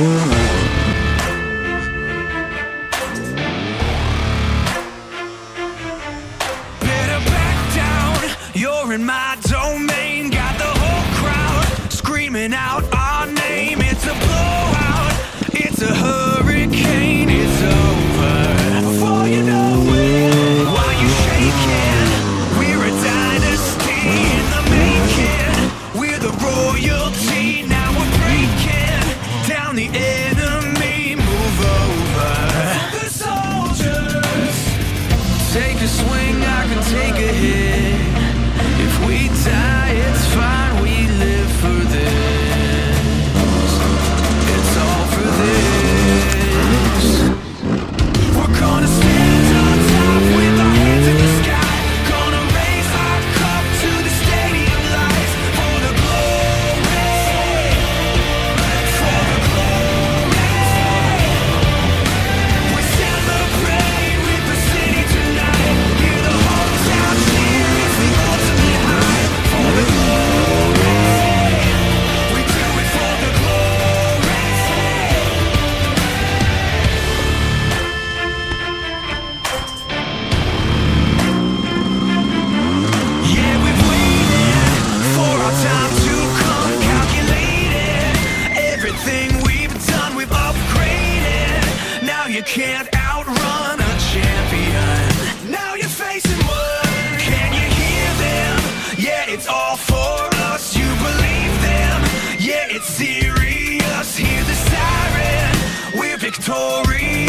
Better back down, you're in my domain. Got the whole crowd screaming out our name. It's a blowout, it's a hurricane. It's over before you know it. While you shaking, we're a dynasty in the making. We're the royalty, now we're breaking down the enemy. Move over the soldiers. Take a swing, I can take a hit. If we die, it's fine, we live for this. It's all for this. We're gonna stand on top with our hands in the sky. Gonna raise our cup to the stadium lights. For the glory, for the glory. We celebrate with the city tonight. Hear the whole town cheer, it's the ultimate high. For the glory, we do it for the glory. Yeah, we've waited for our time to come. Calculated everything we've done, we've upgraded. Now you can't outrun a champion. Now you're facing one. Can you hear them? Yeah, it's all for us. You believe them? Yeah, it's serious. Hear the siren. We're victorious.